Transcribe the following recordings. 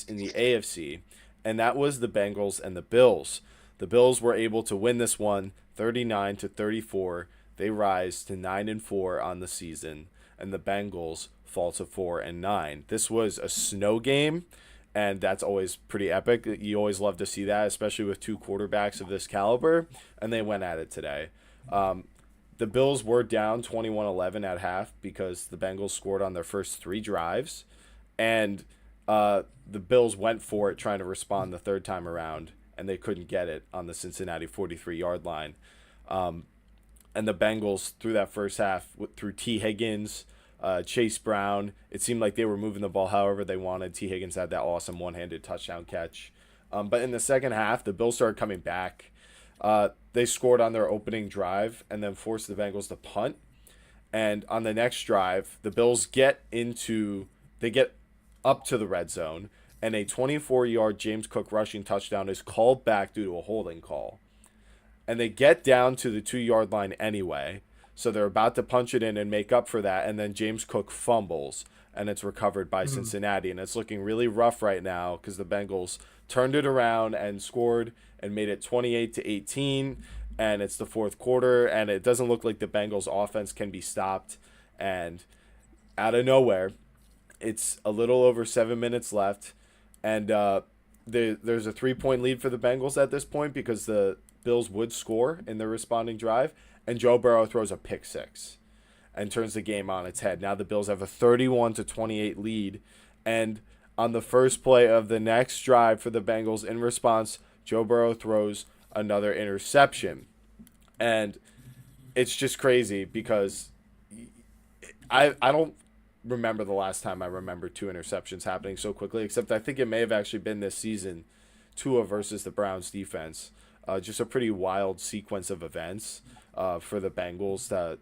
in the AFC, and that was the Bengals and the Bills. The Bills were able to win this one 39-34. They rise to 9-4 on the season, and the Bengals fall to 4-9. This was a snow game, and that's always pretty epic. You always love to see that, especially with two quarterbacks of this caliber, and they went at it today. The Bills were down 21-11 at half because the Bengals scored on their first three drives, and the Bills went for it trying to respond the third time around, and they couldn't get it on the Cincinnati 43-yard line. And the Bengals, through that first half, through T. Higgins, Chase Brown, it seemed like they were moving the ball however they wanted. T. Higgins had that awesome one-handed touchdown catch. But in the second half, the Bills started coming back. They scored on their opening drive and then forced the Bengals to punt. And on the next drive, the Bills get up to the red zone, and a 24-yard James Cook rushing touchdown is called back due to a holding call. And they get down to the 2-yard line anyway, so they're about to punch it in and make up for that, and then James Cook fumbles, and it's recovered by Cincinnati. And it's looking really rough right now because the Bengals turned it around and scored and made it 28-18, and it's the fourth quarter, and it doesn't look like the Bengals offense can be stopped. And out of nowhere, it's a little over 7 minutes left, and there's a 3-point lead for the Bengals at this point because the Bills would score in the responding drive, and Joe Burrow throws a pick six and turns the game on its head. Now the Bills have a 31-28 lead, and on the first play of the next drive for the Bengals, in response, Joe Burrow throws another interception. And it's just crazy because I don't remember the last time I remember two interceptions happening so quickly, except I think it may have actually been this season, Tua versus the Browns defense. Just a pretty wild sequence of events for the Bengals to,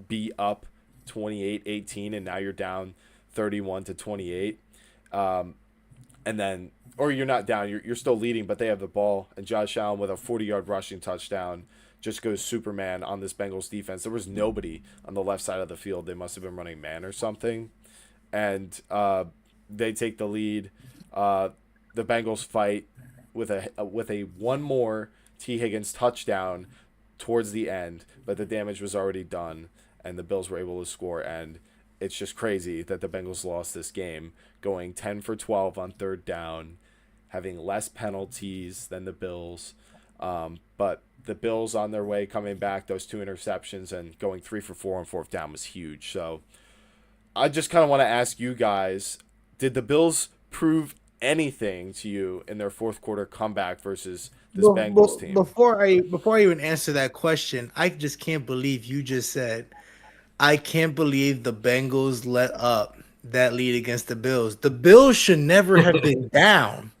be up 28-18 and now you're down 31-28. And then, or you're not down, you're still leading, but they have the ball, and Josh Allen with a 40-yard rushing touchdown just goes Superman on this Bengals defense. There was nobody on the left side of the field. They must have been running man or something. And they take the lead. The Bengals fight with a one more T. Higgins touchdown towards the end, but the damage was already done, and the Bills were able to score. And it's just crazy that the Bengals lost this game, going 10 for 12 on third down, having less penalties than the Bills. But the Bills on their way coming back, those two interceptions, and going 3 for 4 on fourth down was huge. So I just kind of want to ask you guys, did the Bills prove anything to you in their fourth quarter comeback versus this Bengals team? Before I even answer that question, I just can't believe you just said, I can't believe the Bengals let up that lead against the Bills. The Bills should never have been down.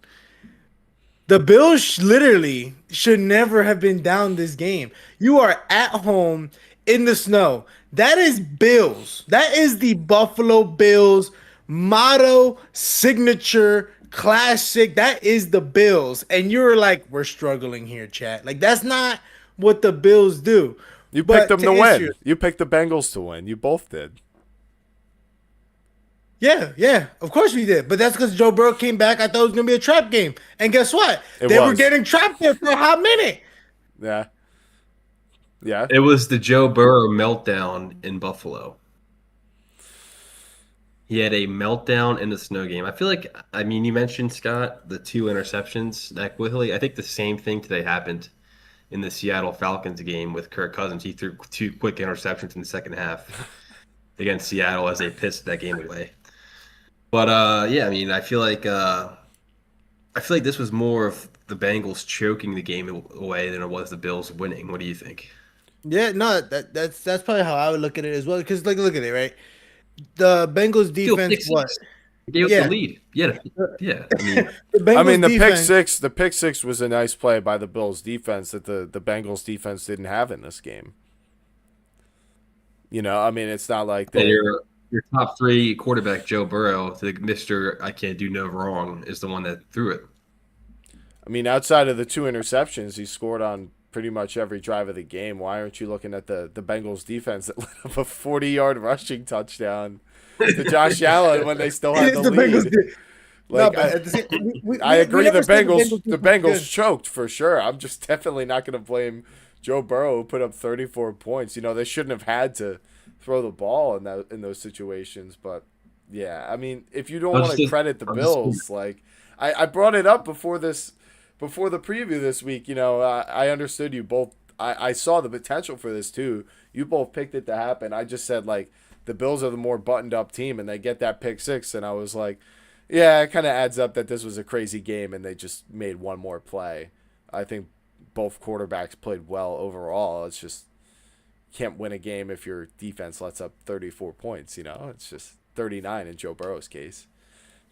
The Bills literally should never have been down this game. You are at home in the snow. That is Bills. That is the Buffalo Bills motto, signature, classic. That is the Bills. And you're like, we're struggling here, chat. Like, that's not what the Bills do. You picked them to win. You picked the Bengals to win. You both did. Yeah, of course we did. But that's because Joe Burrow came back. I thought it was going to be a trap game. And guess what? They were getting trapped there for a hot minute. Yeah. It was the Joe Burrow meltdown in Buffalo. He had a meltdown in the snow game. I feel like, you mentioned, Scott, the two interceptions that quickly. I think the same thing today happened in the Seattle Falcons game with Kirk Cousins. He threw two quick interceptions in the second half against Seattle as they pissed that game away. But I feel like this was more of the Bengals choking the game away than it was the Bills winning. What do you think? Yeah, no, that's probably how I would look at it as well. Because look at it, right? The Bengals defense, what? Gave up the lead. Yeah. The pick six was a nice play by the Bills defense that the Bengals defense didn't have in this game. It's not like your top three quarterback, Joe Burrow, the Mr. I can't do no wrong, is the one that threw it. Outside of the two interceptions, he scored on pretty much every drive of the game. Why aren't you looking at the Bengals defense that let up a 40-yard rushing touchdown to Josh Allen when they still had the lead? No, Like but at the same, I we agree, never the said the Bengals Bengals the defense is Bengals good. choked for sure. I'm just definitely not going to blame Joe Burrow, who put up 34 points. They shouldn't have had to throw the ball in those situations. But yeah, I mean, if you don't I'll want just to credit the I'll just Bills, like I brought it up before the preview this week. I understood you both. I saw the potential for this too. You both picked it to happen. I just said like the Bills are the more buttoned up team, and they get that pick six, and I was like, yeah, it kind of adds up that this was a crazy game, and they just made one more play. I think both quarterbacks played well overall. It's just can't win a game if your defense lets up 34 points. It's just 39 in Joe Burrow's case.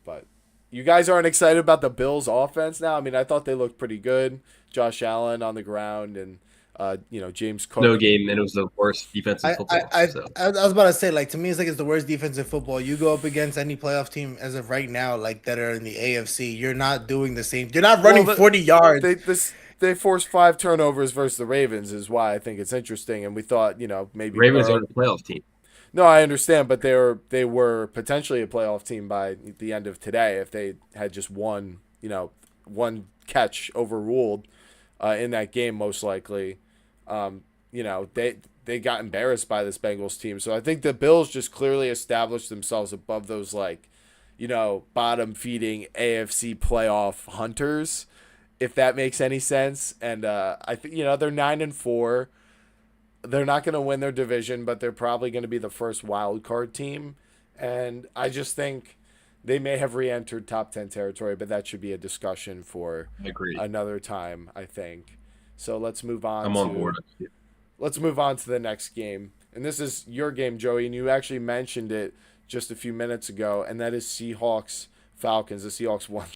But you guys aren't excited about the Bills' offense now? I mean, I thought they looked pretty good. Josh Allen on the ground and James no Cook. game, and it was the worst defense in I, I, football. I, So I was about to say, like, to me, it's like it's the worst defense in football. You go up against any playoff team as of right now, like that are in the AFC. You're not doing the same. You're not running 40 yards. They forced 5 turnovers versus the Ravens is why I think it's interesting. And we thought maybe Ravens Burrow. aren't a playoff team. No, I understand, but they were potentially a playoff team by the end of today if they had just one catch overruled in that game, most likely. They got embarrassed by this Bengals team. So I think the Bills just clearly established themselves above those bottom feeding AFC playoff hunters, if that makes any sense. And I think they're 9-4. They're not going to win their division, but they're probably going to be the first wild card team. And I just think they may have re-entered top 10 territory, but that should be a discussion for Agreed. another time, I think. So let's move on I'm on board. to the next game. And this is your game, Joey, and you actually mentioned it just a few minutes ago, and that is Seahawks Falcons. The Seahawks won